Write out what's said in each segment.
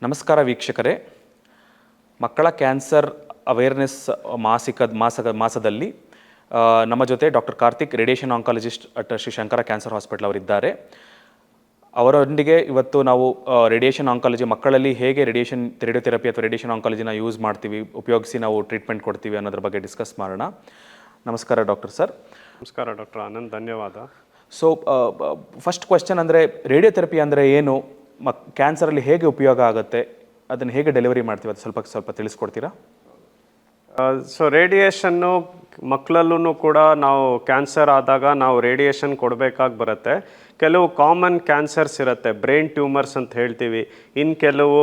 ನಮಸ್ಕಾರ ವೀಕ್ಷಕರೇ. ಮಕ್ಕಳ ಕ್ಯಾನ್ಸರ್ ಅವೇರ್ನೆಸ್ ಮಾಸದಲ್ಲಿ ನಮ್ಮ ಜೊತೆ doctor Karthik, radiation oncologist at Shri Shankara cancer hospital ಅವರಿದ್ದಾರೆ. ಅವರೊಂದಿಗೆ ಇವತ್ತು ನಾವು ರೇಡಿಯೇಷನ್ ಆಂಕಾಲಜಿ, ಮಕ್ಕಳಲ್ಲಿ ಹೇಗೆ ರೇಡಿಯೋಥೆರಪಿ ಅಥವಾ ರೇಡಿಯೇಷನ್ ಆಂಕಾಲಜಿನ ಉಪಯೋಗಿಸಿ ನಾವು ಟ್ರೀಟ್ಮೆಂಟ್ ಕೊಡ್ತೀವಿ ಅನ್ನೋದ್ರ ಬಗ್ಗೆ ಡಿಸ್ಕಸ್ ಮಾಡೋಣ. ನಮಸ್ಕಾರ ಡಾಕ್ಟರ್ ಸರ್. ನಮಸ್ಕಾರ ಡಾಕ್ಟರ್ ಆನಂದ್, ಧನ್ಯವಾದ. ಸೊ ಫಸ್ಟ್ ಕ್ವೆಶ್ಚನ್ ಅಂದರೆ, ರೇಡಿಯೋಥೆರಪಿ ಅಂದರೆ ಏನು, ಕ್ಯಾನ್ಸರಲ್ಲಿ ಹೇಗೆ ಉಪಯೋಗ ಆಗುತ್ತೆ, ಅದನ್ನು ಹೇಗೆ ಡೆಲಿವರಿ ಮಾಡ್ತೀವಿ, ಅದು ಸ್ವಲ್ಪ ತಿಳಿಸ್ಕೊಡ್ತೀರಾ? ಸೊ ರೇಡಿಯೇಷನ್ನು ಮಕ್ಕಳಲ್ಲೂ ಕೂಡ ನಾವು ಕ್ಯಾನ್ಸರ್ ಆದಾಗ ನಾವು ರೇಡಿಯೇಷನ್ ಕೊಡಬೇಕಾಗಿ ಬರುತ್ತೆ. ಕೆಲವು ಕಾಮನ್ ಕ್ಯಾನ್ಸರ್ಸ್ ಇರುತ್ತೆ, ಬ್ರೈನ್ ಟ್ಯೂಮರ್ಸ್ ಅಂತ ಹೇಳ್ತೀವಿ. ಇನ್ನು ಕೆಲವು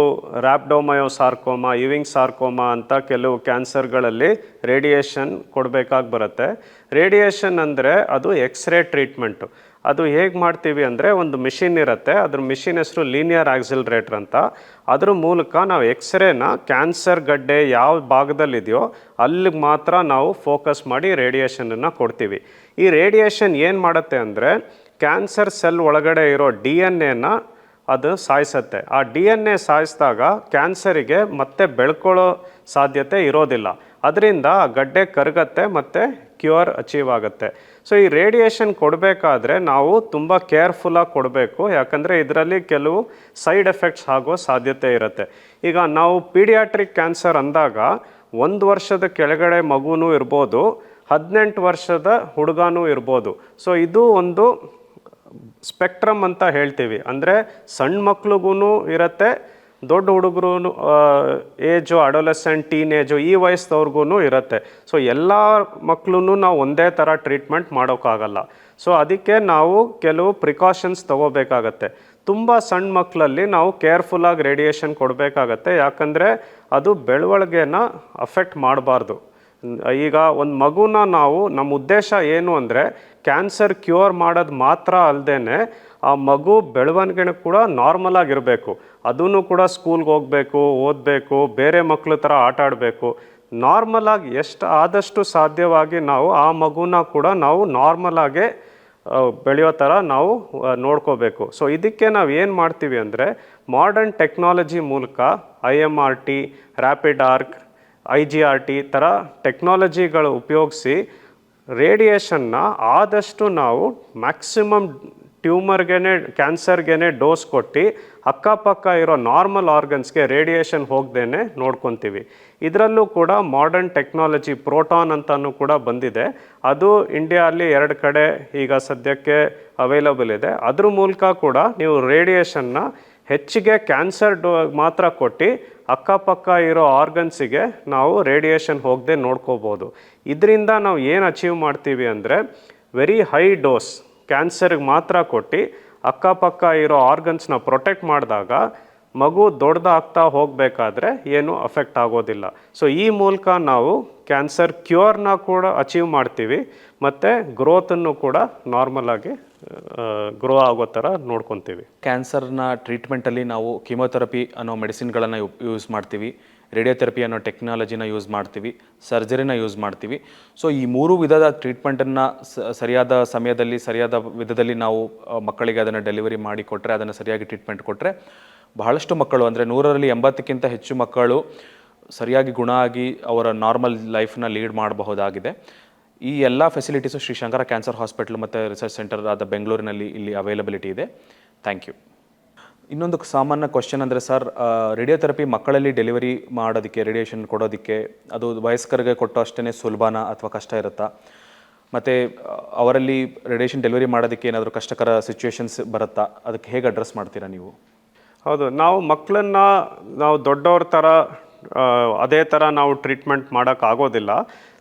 ರ್ಯಾಪ್ಡೋಮಯೋಸಾರ್ಕೋಮಾ, ಇವಿಂಗ್ ಸಾರ್ಕೋಮಾ ಅಂತ ಕೆಲವು ಕ್ಯಾನ್ಸರ್ಗಳಲ್ಲಿ ರೇಡಿಯೇಷನ್ ಕೊಡಬೇಕಾಗಿ ಬರುತ್ತೆ. ರೇಡಿಯೇಷನ್ ಅಂದರೆ ಅದು ಎಕ್ಸ್ರೇ ಟ್ರೀಟ್ಮೆಂಟು. ಅದು ಹೇಗೆ ಮಾಡ್ತೀವಿ ಅಂದರೆ, ಒಂದು ಮಿಷಿನ್ ಇರುತ್ತೆ, ಅದ್ರ ಮಿಷಿನ್ ಹೆಸರು ಲೀನಿಯರ್ ಆಕ್ಸಿಲರೇಟರ್ ಅಂತ. ಅದ್ರ ಮೂಲಕ ನಾವು ಎಕ್ಸ್ರೇನ ಕ್ಯಾನ್ಸರ್ ಗಡ್ಡೆ ಯಾವ ಭಾಗದಲ್ಲಿದೆಯೋ ಅಲ್ಲಿಗೆ ಮಾತ್ರ ನಾವು ಫೋಕಸ್ ಮಾಡಿ ರೇಡಿಯೇಷನನ್ನು ಕೊಡ್ತೀವಿ. ಈ ರೇಡಿಯೇಷನ್ ಏನು ಮಾಡುತ್ತೆ ಅಂದರೆ, ಕ್ಯಾನ್ಸರ್ ಸೆಲ್ ಒಳಗಡೆ ಇರೋ DNA ಅದು ಸಾಯಿಸುತ್ತೆ. ಆ DNA ಸಾಯಿಸಿದಾಗ ಕ್ಯಾನ್ಸರಿಗೆ ಮತ್ತೆ ಬೆಳ್ಕೊಳ್ಳೋ ಸಾಧ್ಯತೆ ಇರೋದಿಲ್ಲ. ಅದರಿಂದ ಆ ಗಡ್ಡೆ ಕರಗತ್ತೆ ಮತ್ತು ಕ್ಯೂರ್ ಅಚೀವ್ ಆಗುತ್ತೆ. ಸೊ ಈ ರೇಡಿಯೇಷನ್ ಕೊಡಬೇಕಾದ್ರೆ ನಾವು ತುಂಬ ಕೇರ್ಫುಲ್ಲಾಗಿ ಕೊಡಬೇಕು, ಯಾಕಂದರೆ ಇದರಲ್ಲಿ ಕೆಲವು ಸೈಡ್ ಎಫೆಕ್ಟ್ಸ್ ಆಗೋ ಸಾಧ್ಯತೆ ಇರುತ್ತೆ. ಈಗ ನಾವು ಪೀಡಿಯಾಟ್ರಿಕ್ ಕ್ಯಾನ್ಸರ್ ಅಂದಾಗ 1 ವರ್ಷದ ಕೆಳಗಡೆ ಮಗುನೂ ಇರ್ಬೋದು, 18 ವರ್ಷದ ಹುಡುಗನೂ ಇರ್ಬೋದು. ಸೊ ಇದು ಒಂದು ಸ್ಪೆಕ್ಟ್ರಮ್ ಅಂತ ಹೇಳ್ತೀವಿ. ಅಂದರೆ ಸಣ್ಣ ಮಕ್ಳಿಗೂ ಇರುತ್ತೆ, ದೊಡ್ಡ ಹುಡುಗರು, ಏಜು ಅಡೋಲೆಸೆಂಟ್, ಟೀನೇಜು, ಈ ವಯಸ್ಸದವ್ರಿಗೂ ಇರುತ್ತೆ. ಸೊ ಎಲ್ಲ ಮಕ್ಕಳೂ ನಾವು ಒಂದೇ ಥರ ಟ್ರೀಟ್ಮೆಂಟ್ ಮಾಡೋಕ್ಕಾಗಲ್ಲ. ಸೊ ಅದಕ್ಕೆ ನಾವು ಕೆಲವು ಪ್ರಿಕಾಷನ್ಸ್ ತೊಗೋಬೇಕಾಗತ್ತೆ. ತುಂಬ ಸಣ್ಣ ಮಕ್ಕಳಲ್ಲಿ ನಾವು ಕೇರ್ಫುಲ್ಲಾಗಿ ರೇಡಿಯೇಷನ್ ಕೊಡಬೇಕಾಗತ್ತೆ, ಯಾಕಂದರೆ ಅದು ಬೆಳವಣಿಗೆನ ಅಫೆಕ್ಟ್ ಮಾಡಬಾರ್ದು. ಈಗ ಒಂದು ಮಗುನ ನಮ್ಮ ಉದ್ದೇಶ ಏನು ಅಂದರೆ, ಕ್ಯಾನ್ಸರ್ ಕ್ಯೂರ್ ಮಾಡೋದು ಮಾತ್ರ ಅಲ್ಲದೆ ಆ ಮಗು ಬೆಳವಣಿಗೆನೂ ಕೂಡ ನಾರ್ಮಲ್ ಆಗಿರಬೇಕು. ಅದೂ ಕೂಡ ಸ್ಕೂಲ್ಗೆ ಹೋಗಬೇಕು, ಓದಬೇಕು, ಬೇರೆ ಮಕ್ಕಳ ಥರ ಆಟ ಆಡಬೇಕು. ನಾರ್ಮಲಾಗಿ ಎಷ್ಟು ಆದಷ್ಟು ಸಾಧ್ಯವಾಗಿ ನಾವು ಆ ಮಗುನ ಕೂಡ ನಾವು ನಾರ್ಮಲಾಗೆ ಬೆಳೆಯೋ ಥರ ನಾವು ನೋಡ್ಕೋಬೇಕು. ಸೊ ಇದಕ್ಕೆ ನಾವು ಏನು ಮಾಡ್ತೀವಿ ಅಂದರೆ, ಮಾಡರ್ನ್ ಟೆಕ್ನಾಲಜಿ ಮೂಲಕ IMRT, ರ್ಯಾಪಿಡ್ ಆರ್ಕ್, IGRT ಥರ ಟೆಕ್ನಾಲಜಿಗಳು ಉಪಯೋಗಿಸಿ ರೇಡಿಯೇಷನ್ನ ಆದಷ್ಟು ನಾವು ಮ್ಯಾಕ್ಸಿಮಮ್ ಕ್ಯಾನ್ಸರ್ಗೆ ಡೋಸ್ ಕೊಟ್ಟು ಅಕ್ಕಪಕ್ಕ ಇರೋ ನಾರ್ಮಲ್ ಆರ್ಗನ್ಸ್ಗೆ ರೇಡಿಯೇಷನ್ ಹೋಗ್ದೇನೆ ನೋಡ್ಕೊತೀವಿ. ಇದರಲ್ಲೂ ಕೂಡ ಮಾಡರ್ನ್ ಟೆಕ್ನಾಲಜಿ ಪ್ರೋಟಾನ್ ಅಂತಲೂ ಕೂಡ ಬಂದಿದೆ. ಅದು ಇಂಡಿಯಾದಲ್ಲಿ 2 ಕಡೆ ಈಗ ಸದ್ಯಕ್ಕೆ ಅವೈಲಬಲ್ ಇದೆ. ಅದ್ರ ಮೂಲಕ ಕೂಡ ನೀವು ರೇಡಿಯೇಷನ್ನ ಹೆಚ್ಚಿಗೆ ಕ್ಯಾನ್ಸರ್ ಮಾತ್ರ ಕೊಟ್ಟು ಅಕ್ಕಪಕ್ಕ ಇರೋ ಆರ್ಗನ್ಸಿಗೆ ನಾವು ರೇಡಿಯೇಷನ್ ಹೋಗದೆ ನೋಡ್ಕೋಬೋದು. ಇದರಿಂದ ನಾವು ಏನು ಅಚೀವ್ ಮಾಡ್ತೀವಿ ಅಂದರೆ, ವೆರಿ ಹೈ ಡೋಸ್ ಕ್ಯಾನ್ಸರ್ಗೆ ಮಾತ್ರ ಕೊಟ್ಟು ಅಕ್ಕಪಕ್ಕ ಇರೋ ಆರ್ಗನ್ಸ್ನ ಪ್ರೊಟೆಕ್ಟ್ ಮಾಡಿದಾಗ ಮಗು ದೊಡ್ಡದಾಗ್ತಾ ಹೋಗಬೇಕಾದ್ರೆ ಏನೂ ಅಫೆಕ್ಟ್ ಆಗೋದಿಲ್ಲ. ಸೊ ಈ ಮೂಲಕ ನಾವು ಕ್ಯಾನ್ಸರ್ ಕ್ಯೂರ್ನ ಕೂಡ ಅಚೀವ್ ಮಾಡ್ತೀವಿ, ಮತ್ತು ಗ್ರೋತನ್ನು ಕೂಡ ನಾರ್ಮಲಾಗಿ ಗ್ರೋ ಆಗೋ ಥರ ನೋಡ್ಕೊತೀವಿ. ಕ್ಯಾನ್ಸರ್ನ ಟ್ರೀಟ್ಮೆಂಟಲ್ಲಿ ನಾವು ಕೀಮೋಥೆರಪಿ ಅನ್ನೋ ಮೆಡಿಸಿನ್ಗಳನ್ನು ಯೂಸ್ ಮಾಡ್ತೀವಿ, ರೇಡಿಯೋಥೆರಪಿ ಅನ್ನೋ ಟೆಕ್ನಾಲಜಿನ ಯೂಸ್ ಮಾಡ್ತೀವಿ, ಸರ್ಜರಿನ ಯೂಸ್ ಮಾಡ್ತೀವಿ. ಸೊ ಈ 3 ವಿಧದ ಟ್ರೀಟ್ಮೆಂಟನ್ನು ಸರಿಯಾದ ಸಮಯದಲ್ಲಿ, ಸರಿಯಾದ ವಿಧದಲ್ಲಿ ನಾವು ಮಕ್ಕಳಿಗೆ ಅದನ್ನು ಡೆಲಿವರಿ ಮಾಡಿ ಕೊಟ್ಟರೆ, ಅದನ್ನು ಸರಿಯಾಗಿ ಟ್ರೀಟ್ಮೆಂಟ್ ಕೊಟ್ಟರೆ ಬಹಳಷ್ಟು ಮಕ್ಕಳು, ಅಂದರೆ 100ರಲ್ಲಿ 80ಕ್ಕಿಂತ ಹೆಚ್ಚು ಮಕ್ಕಳು ಸರಿಯಾಗಿ ಗುಣ ಆಗಿ ಅವರ ನಾರ್ಮಲ್ ಲೈಫ್ನ ಲೀಡ್ ಮಾಡಬಹುದಾಗಿದೆ. ಈ ಎಲ್ಲ facilities Shri Shankara cancer hospital ಮತ್ತು ರಿಸರ್ಚ್ ಸೆಂಟರ್ ಆದ ಬೆಂಗಳೂರಿನಲ್ಲಿ ಇಲ್ಲಿ ಅವೈಲಬಿಲಿಟಿ ಇದೆ. Thank you. ಇನ್ನೊಂದು ಸಾಮಾನ್ಯ ಕ್ವಶನ್ ಅಂದರೆ, ಸರ್, ರೇಡಿಯೋಥೆರಪಿ ಮಕ್ಕಳಲ್ಲಿ ಡೆಲಿವರಿ ಮಾಡೋದಕ್ಕೆ, ರೇಡಿಯೇಷನ್ ಕೊಡೋದಕ್ಕೆ ಅದು ವಯಸ್ಕರಿಗೆ ಕೊಟ್ಟು ಅಷ್ಟೇ ಸುಲಭನಾ ಅಥವಾ ಕಷ್ಟ ಇರುತ್ತಾ? ಮತ್ತು ಅವರಲ್ಲಿ ರೇಡಿಯೇಷನ್ ಡೆಲಿವರಿ ಮಾಡೋದಕ್ಕೆ ಏನಾದರೂ ಕಷ್ಟಕರ ಸಿಚುವೇಶನ್ಸ್ ಬರುತ್ತಾ? ಅದಕ್ಕೆ ಹೇಗೆ ಅಡ್ರೆಸ್ ಮಾಡ್ತೀರಾ ನೀವು? ಹೌದು, ನಾವು ಮಕ್ಕಳನ್ನ ನಾವು ದೊಡ್ಡವ್ರ ಥರ ಅದೇ ಥರ ನಾವು ಟ್ರೀಟ್ಮೆಂಟ್ ಮಾಡೋಕ್ಕಾಗೋದಿಲ್ಲ.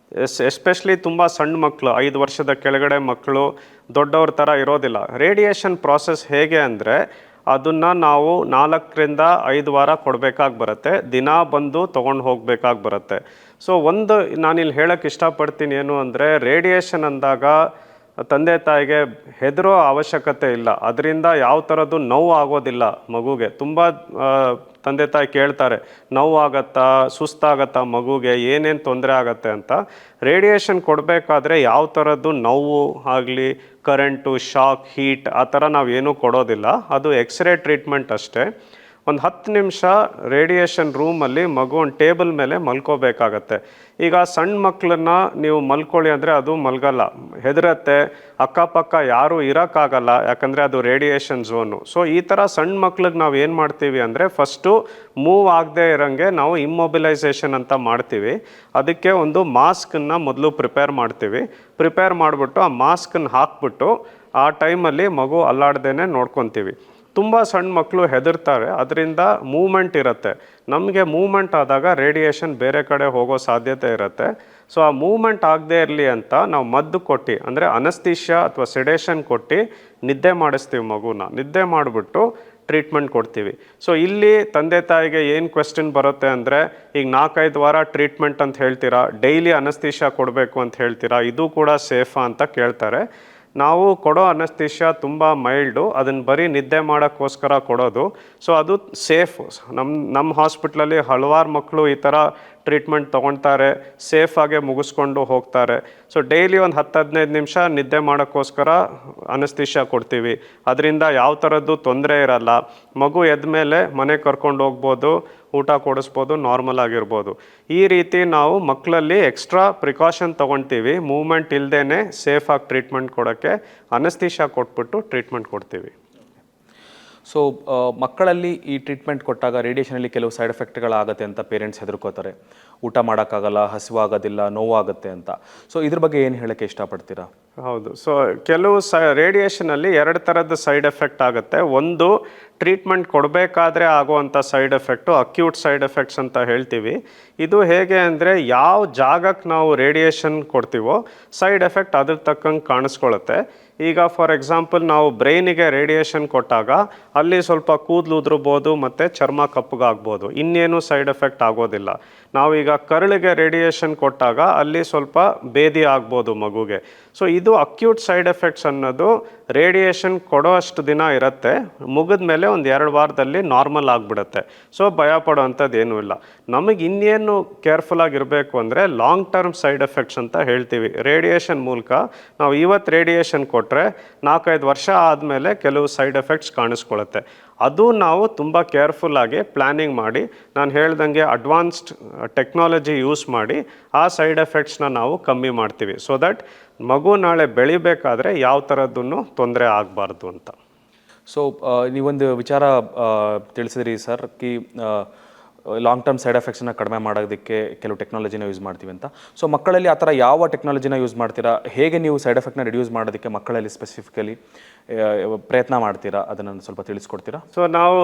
ಎಸ್ಪೆಷಲಿ ತುಂಬ ಸಣ್ಣ ಮಕ್ಕಳು, 5 ವರ್ಷದ ಕೆಳಗಡೆ ಮಕ್ಕಳು ದೊಡ್ಡವ್ರ ಥರ ಇರೋದಿಲ್ಲ. ರೇಡಿಯೇಷನ್ ಪ್ರಾಸೆಸ್ ಹೇಗೆ ಅಂದರೆ, ಅದನ್ನು ನಾವು 4ರಿಂದ 5 ವಾರ ಕೊಡಬೇಕಾಗಿ ಬರುತ್ತೆ, ದಿನ ಬಂದು ತೊಗೊಂಡು ಹೋಗಬೇಕಾಗಿ ಬರುತ್ತೆ. ಸೊ ನಾನಿಲ್ಲಿ ಹೇಳೋಕ್ಕೆ ಇಷ್ಟಪಡ್ತೀನಿ ಏನು ಅಂದರೆ, ರೇಡಿಯೇಷನ್ ಅಂದಾಗ ತಂದೆ ತಾಯಿಗೆ ಹೆದರೋ ಅವಶ್ಯಕತೆ ಇಲ್ಲ. ಅದರಿಂದ ಯಾವ ಥರದ್ದು ನೋವು ಆಗೋದಿಲ್ಲ ಮಗುಗೆ. ತುಂಬ ತಂದೆ ತಾಯಿ ಕೇಳ್ತಾರೆ, ನೋವು ಆಗತ್ತಾ, ಸುಸ್ತಾಗತ್ತಾ ಮಗುಗೆ, ಏನೇನು ತೊಂದರೆ ಆಗತ್ತೆ ಅಂತ. ರೇಡಿಯೇಷನ್ ಕೊಡಬೇಕಾದ್ರೆ ಯಾವ ಥರದ್ದು ನೋವು ಆಗಲಿ, ಕರೆಂಟು, ಶಾಕ್, ಹೀಟ್ ಆ ಥರ ನಾವೇನೂ ಕೊಡೋದಿಲ್ಲ. ಅದು ಎಕ್ಸ್ರೇ ಟ್ರೀಟ್ಮೆಂಟ್ ಅಷ್ಟೇ. ಒಂದು 10 ನಿಮಿಷ ರೇಡಿಯೇಷನ್ ರೂಮಲ್ಲಿ ಮಗು ಒಂದು ಟೇಬಲ್ ಮೇಲೆ ಮಲ್ಕೋಬೇಕಾಗತ್ತೆ. ಈಗ ಸಣ್ಣ ಮಕ್ಕಳನ್ನ ನೀವು ಮಲ್ಕೊಳ್ಳಿ ಅಂದರೆ ಅದು ಮಲ್ಗಲ್ಲ, ಹೆದರತ್ತೆ, ಅಕ್ಕಪಕ್ಕ ಯಾರೂ ಇರೋಕ್ಕಾಗಲ್ಲ, ಯಾಕಂದರೆ ಅದು ರೇಡಿಯೇಷನ್ ಝೋನು. ಸೊ ಈ ಥರ ಸಣ್ಣ ಮಕ್ಳಿಗೆ ನಾವು ಏನು ಮಾಡ್ತೀವಿ ಅಂದರೆ ಫಸ್ಟು ಮೂವ್ ಆಗದೆ ಇರೋಂಗೆ ನಾವು ಇಮ್ಮೊಬಿಲೈಸೇಷನ್ ಅಂತ ಮಾಡ್ತೀವಿ. ಅದಕ್ಕೆ ಒಂದು ಮಾಸ್ಕನ್ನು ಮೊದಲು ಪ್ರಿಪೇರ್ ಮಾಡಿಬಿಟ್ಟು ಆ ಮಾಸ್ಕನ್ನು ಹಾಕ್ಬಿಟ್ಟು ಆ ಟೈಮಲ್ಲಿ ಮಗು ಅಲ್ಲಾಡ್ದೇ ನೋಡ್ಕೊತೀವಿ. ತುಂಬ ಸಣ್ಣ ಮಕ್ಕಳು ಹೆದರ್ತಾರೆ, ಅದರಿಂದ ಮೂಮೆಂಟ್ ಇರುತ್ತೆ. ನಮಗೆ ಮೂಮೆಂಟ್ ಆದಾಗ ರೇಡಿಯೇಷನ್ ಬೇರೆ ಕಡೆ ಹೋಗೋ ಸಾಧ್ಯತೆ ಇರುತ್ತೆ. ಸೊ ಆ ಮೂಮೆಂಟ್ ಆಗದೇ ಇರಲಿ ಅಂತ ನಾವು ಮದ್ದು ಕೊಟ್ಟು, ಅಂದರೆ ಅನಸ್ತೀಶಿಯಾ ಅಥವಾ ಸೆಡೇಷನ್ ಕೊಟ್ಟು ನಿದ್ದೆ ಮಾಡಿಸ್ತೀವಿ. ನಿದ್ದೆ ಮಾಡಿಬಿಟ್ಟು ಟ್ರೀಟ್ಮೆಂಟ್ ಕೊಡ್ತೀವಿ. ಸೊ ಇಲ್ಲಿ ತಂದೆ ತಾಯಿಗೆ ಏನು ಕ್ವೆಶ್ಚನ್ ಬರುತ್ತೆ ಅಂದರೆ, ಈಗ 4-5 ವಾರ ಟ್ರೀಟ್ಮೆಂಟ್ ಅಂತ ಹೇಳ್ತೀರಾ, ಡೈಲಿ ಅನಸ್ತೀಶಿಯಾ ಕೊಡಬೇಕು ಅಂತ ಹೇಳ್ತೀರಾ, ಇದು ಕೂಡ ಸೇಫಾ ಅಂತ ಕೇಳ್ತಾರೆ. ನಾವು ಕೊಡೋ ಅನಸ್ತೀಶಿಯಾ ತುಂಬ ಮೈಲ್ಡು, ಅದನ್ನು ಬರೀ ನಿದ್ದೆ ಮಾಡೋಕ್ಕೋಸ್ಕರ ಕೊಡೋದು. ಸೊ ಅದು ಸೇಫು. ನಮ್ಮ ಹಾಸ್ಪಿಟ್ಲಲ್ಲಿ ಹಲವಾರು ಮಕ್ಕಳು ಈ ಥರ ಟ್ರೀಟ್ಮೆಂಟ್ ತೊಗೊಳ್ತಾರೆ, ಸೇಫಾಗೆ ಮುಗಿಸ್ಕೊಂಡು ಹೋಗ್ತಾರೆ. ಸೊ ಡೈಲಿ ಒಂದು 10-15 ನಿಮಿಷ ನಿದ್ದೆ ಮಾಡೋಕ್ಕೋಸ್ಕರ ಅನಸ್ತೀಶಿಯಾ ಕೊಡ್ತೀವಿ. ಅದರಿಂದ ಯಾವ ಥರದ್ದು ತೊಂದರೆ ಇರಲ್ಲ. ಮಗು ಎದ್ದ ಮೇಲೆ ಮನೆಗೆ ಕರ್ಕೊಂಡು ಹೋಗ್ಬೋದು, ಊಟ ಕೊಡಿಸ್ಬೋದು, ನಾರ್ಮಲ್ ಆಗಿರ್ಬೋದು. ಈ ರೀತಿ ನಾವು ಮಕ್ಕಳಲ್ಲಿ ಎಕ್ಸ್ಟ್ರಾ ಪ್ರಿಕಾಷನ್ ತೊಗೊಳ್ತೀವಿ. ಮೂವ್ಮೆಂಟ್ ಇಲ್ಲದೇ ಸೇಫಾಗಿ ಟ್ರೀಟ್ಮೆಂಟ್ ಕೊಡೋಕ್ಕೆ ಅನಸ್ತೀಶಿಯಾ ಕೊಟ್ಬಿಟ್ಟು ಟ್ರೀಟ್ಮೆಂಟ್ ಕೊಡ್ತೀವಿ. ಸೊ ಮಕ್ಕಳಲ್ಲಿ ಈ ಟ್ರೀಟ್ಮೆಂಟ್ ಕೊಟ್ಟಾಗ ರೇಡಿಯೇಷನಲ್ಲಿ ಕೆಲವು ಸೈಡ್ ಎಫೆಕ್ಟ್ಗಳಾಗುತ್ತೆ ಅಂತ ಪೇರೆಂಟ್ಸ್ ಹೆದರ್ಕೋತಾರೆ. ಊಟ ಮಾಡೋಕ್ಕಾಗಲ್ಲ, ಹಸಿವಾಗೋದಿಲ್ಲ, ನೋವಾಗುತ್ತೆ ಅಂತ. ಸೊ ಇದ್ರ ಬಗ್ಗೆ ಏನು ಹೇಳೋಕ್ಕೆ ಇಷ್ಟಪಡ್ತೀರಾ? ಹೌದು. ಸೊ ಕೆಲವು ರೇಡಿಯೇಷನಲ್ಲಿ 2 ಥರದ ಸೈಡ್ ಎಫೆಕ್ಟ್ ಆಗುತ್ತೆ. ಒಂದು, ಟ್ರೀಟ್ಮೆಂಟ್ ಕೊಡಬೇಕಾದ್ರೆ ಆಗುವಂಥ side effect acute side effects ಅಂತ ಹೇಳ್ತೀವಿ. ಇದು ಹೇಗೆ ಅಂದರೆ, ಯಾವ ಜಾಗಕ್ಕೆ ನಾವು ರೇಡಿಯೇಷನ್ ಕೊಡ್ತೀವೋ ಸೈಡ್ ಎಫೆಕ್ಟ್ ಅದ್ರ ತಕ್ಕಂಗೆ ಕಾಣಿಸ್ಕೊಳ್ಳುತ್ತೆ. ಈಗ ಫಾರ್ ಎಕ್ಸಾಂಪಲ್ ನಾವು ಬ್ರೈನಿಗೆ ರೇಡಿಯೇಷನ್ ಕೊಟ್ಟಾಗ ಅಲ್ಲಿ ಸ್ವಲ್ಪ ಕೂದಲು ಉದುರ್ಬೋದು ಮತ್ತು ಚರ್ಮ ಕಪ್ಪಗಾಗ್ಬೋದು, ಇನ್ನೇನು ಸೈಡ್ ಎಫೆಕ್ಟ್ ಆಗೋದಿಲ್ಲ. ನಾವೀಗ ಕರಳಿಗೆ ರೇಡಿಯೇಷನ್ ಕೊಟ್ಟಾಗ ಅಲ್ಲಿ ಸ್ವಲ್ಪ ಬೇದಿ ಆಗ್ಬೋದು ಮಗುಗೆ. ಸೊ ಇದು ಅಕ್ಯೂಟ್ ಸೈಡ್ ಎಫೆಕ್ಟ್ಸ್ ಅನ್ನೋದು ರೇಡಿಯೇಷನ್ ಕೊಡೋ ಅಷ್ಟು ದಿನ ಇರುತ್ತೆ, ಮುಗಿದ ಮೇಲೆ ಒಂದು 2 ವಾರದಲ್ಲಿ ನಾರ್ಮಲ್ ಆಗಿಬಿಡುತ್ತೆ. ಸೊ ಭಯ ಪಡೋವಂಥದ್ದು ಏನೂ ಇಲ್ಲ. ನಮಗೆ ಇನ್ನೇನು ಕೇರ್ಫುಲ್ ಆಗಿರಬೇಕು ಅಂದರೆ ಲಾಂಗ್ ಟರ್ಮ್ ಸೈಡ್ ಎಫೆಕ್ಟ್ಸ್ ಅಂತ ಹೇಳ್ತೀವಿ. ರೇಡಿಯೇಷನ್ ಮೂಲಕ ನಾವು ಇವತ್ತು ರೇಡಿಯೇಷನ್ ಕೊಟ್ಟರೆ 4-5 ವರ್ಷ ಆದಮೇಲೆ ಕೆಲವು ಸೈಡ್ ಎಫೆಕ್ಟ್ಸ್ ಕಾಣಿಸ್ಕೊಳ್ಳುತ್ತೆ. ಅದು ನಾವು ತುಂಬ ಕೇರ್ಫುಲ್ಲಾಗಿ ಪ್ಲ್ಯಾನಿಂಗ್ ಮಾಡಿ, ನಾನು ಹೇಳ್ದಂಗೆ ಅಡ್ವಾನ್ಸ್ಡ್ ಟೆಕ್ನಾಲಜಿ ಯೂಸ್ ಮಾಡಿ ಆ ಸೈಡ್ ಎಫೆಕ್ಟ್ಸ್ನ ನಾವು ಕಮ್ಮಿ ಮಾಡ್ತೀವಿ. ಸೊ ದಟ್ ಮಗು ನಾಳೆ ಬೆಳಿಬೇಕಾದ್ರೆ ಯಾವ ಥರದ್ದೂ ತೊಂದರೆ ಆಗಬಾರ್ದು ಅಂತ. ಸೊ ನೀವೊಂದು ವಿಚಾರ ತಿಳಿಸಿದ್ರಿ ಸರ್, ಲಾಂಗ್ ಟರ್ಮ್ ಸೈಡ್ ಎಫೆಕ್ಟ್ಸನ್ನ ಕಡಿಮೆ ಮಾಡೋದಕ್ಕೆ ಕೆಲವು ಟೆಕ್ನಾಲಜಿನ ಯೂಸ್ ಮಾಡ್ತೀವಿ ಅಂತ. ಸೊ ಮಕ್ಕಳಲ್ಲಿ ಆ ಥರ ಯಾವ ಟೆಕ್ನಾಲಜಿನ ಯೂಸ್ ಮಾಡ್ತೀರಾ? ಹೇಗೆ ನೀವು ಸೈಡ್ ಎಫೆಕ್ಟ್ನ ರಿಡ್ಯೂಸ್ ಮಾಡೋದಕ್ಕೆ ಮಕ್ಕಳಲ್ಲಿ ಸ್ಪೆಸಿಫಿಕಲಿ ಪ್ರಯತ್ನ ಮಾಡ್ತೀರಾ? ಅದನ್ನು ಸ್ವಲ್ಪ ತಿಳಿಸ್ಕೊಡ್ತೀರಾ? ಸೊ ನಾವು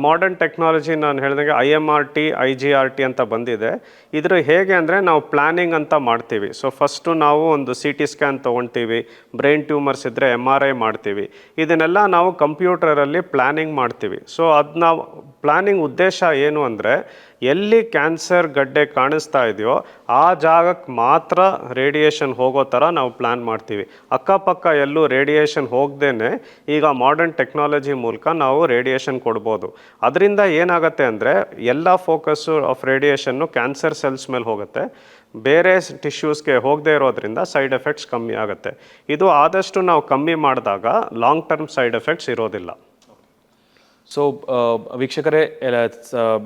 ಮಾಡರ್ನ್ ಟೆಕ್ನಾಲಜಿ, ನಾನು ಹೇಳಿದಂಗೆ IMRT, IGRT ಅಂತ ಬಂದಿದೆ. ಇದ್ರ ಹೇಗೆ ಅಂದರೆ ನಾವು ಪ್ಲ್ಯಾನಿಂಗ್ ಅಂತ ಮಾಡ್ತೀವಿ. ಸೊ ಫಸ್ಟು ನಾವು ಒಂದು CT ಸ್ಕ್ಯಾನ್ ತೊಗೊಳ್ತೀವಿ, ಬ್ರೈನ್ ಟ್ಯೂಮರ್ಸ್ ಇದ್ದರೆ MRI ಮಾಡ್ತೀವಿ. ಇದನ್ನೆಲ್ಲ ನಾವು ಕಂಪ್ಯೂಟರಲ್ಲಿ ಪ್ಲ್ಯಾನಿಂಗ್ ಮಾಡ್ತೀವಿ. ಸೊ ಅದು ನಾವು ಪ್ಲ್ಯಾನಿಂಗ್ ಉದ್ದೇಶ ಏನು ಅಂದರೆ, ಎಲ್ಲಿ ಕ್ಯಾನ್ಸರ್ ಗಡ್ಡೆ ಕಾಣಿಸ್ತಾ ಇದೆಯೋ ಆ ಜಾಗಕ್ಕೆ ಮಾತ್ರ ರೇಡಿಯೇಷನ್ ಹೋಗೋ ಥರ ನಾವು ಪ್ಲ್ಯಾನ್ ಮಾಡ್ತೀವಿ. ಅಕ್ಕಪಕ್ಕ ಎಲ್ಲೂ ರೇಡಿಯೇಷನ್ ಹೋಗದೇ ಈಗ ಮಾಡರ್ನ್ ಟೆಕ್ನಾಲಜಿ ಮೂಲಕ ನಾವು ರೇಡಿಯೇಷನ್ ಕೊಡ್ಬೋದು. ಅದರಿಂದ ಏನಾಗುತ್ತೆ ಅಂದರೆ, ಎಲ್ಲ focus of radiation cancer cells ಮೇಲೆ ಹೋಗುತ್ತೆ, ಬೇರೆ ಟಿಶ್ಯೂಸ್ಗೆ ಹೋಗದೇ ಇರೋದ್ರಿಂದ ಸೈಡ್ ಎಫೆಕ್ಟ್ಸ್ ಕಮ್ಮಿ ಆಗುತ್ತೆ. ಇದು ಆದಷ್ಟು ನಾವು ಕಮ್ಮಿ ಮಾಡಿದಾಗ ಲಾಂಗ್ ಟರ್ಮ್ ಸೈಡ್ ಎಫೆಕ್ಟ್ಸ್ ಇರೋದಿಲ್ಲ. ಸೊ ವೀಕ್ಷಕರೇ,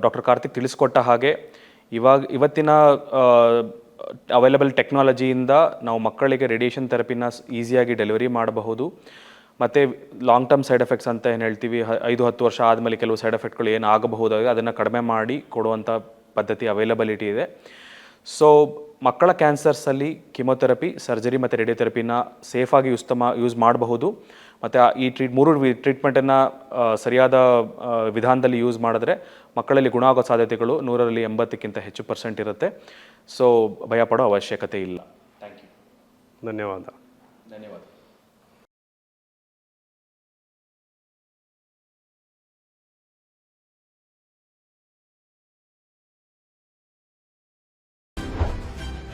ಡಾಕ್ಟರ್ ಕಾರ್ತಿಕ್ ತಿಳಿಸ್ಕೊಟ್ಟ ಹಾಗೆ ಇವತ್ತಿನ ಅವೈಲಬಲ್ ಟೆಕ್ನಾಲಜಿಯಿಂದ ನಾವು ಮಕ್ಕಳಿಗೆ ರೇಡಿಯೇಷನ್ ಥೆರಪಿನ ಈಸಿಯಾಗಿ ಡೆಲಿವರಿ ಮಾಡಬಹುದು. ಮತ್ತು ಲಾಂಗ್ ಟರ್ಮ್ ಸೈಡ್ ಎಫೆಕ್ಟ್ಸ್ ಅಂತ ಏನು ಹೇಳ್ತೀವಿ, 5-10 ವರ್ಷ ಆದಮೇಲೆ ಕೆಲವು ಸೈಡ್ ಎಫೆಕ್ಟ್ಗಳು ಏನು ಆಗಬಹುದಾಗಿದೆ ಅದನ್ನು ಕಡಿಮೆ ಮಾಡಿ ಕೊಡುವಂಥ ಪದ್ಧತಿ ಅವೈಲಬಿಲಿಟಿ ಇದೆ. ಸೊ ಮಕ್ಕಳ ಕ್ಯಾನ್ಸರ್ಸಲ್ಲಿ ಕಿಮೊಥೆರಪಿ, ಸರ್ಜರಿ ಮತ್ತು ರೇಡಿಯೋಥೆರಪಿನ ಸೇಫಾಗಿ ಯೂಸ್ ಮಾಡಬಹುದು. ಮತ್ತು ಈ ಮೂರು ಟ್ರೀಟ್ಮೆಂಟನ್ನು ಸರಿಯಾದ ವಿಧಾನದಲ್ಲಿ ಯೂಸ್ ಮಾಡಿದ್ರೆ ಮಕ್ಕಳಲ್ಲಿ ಗುಣ ಆಗೋ ಸಾಧ್ಯತೆಗಳು 100ರಲ್ಲಿ 80ಕ್ಕಿಂತ ಹೆಚ್ಚು % ಇರುತ್ತೆ. ಸೊ ಭಯಪಡೋ ಅವಶ್ಯಕತೆ ಇಲ್ಲ. Thank you. ಧನ್ಯವಾದ. ಧನ್ಯವಾದ.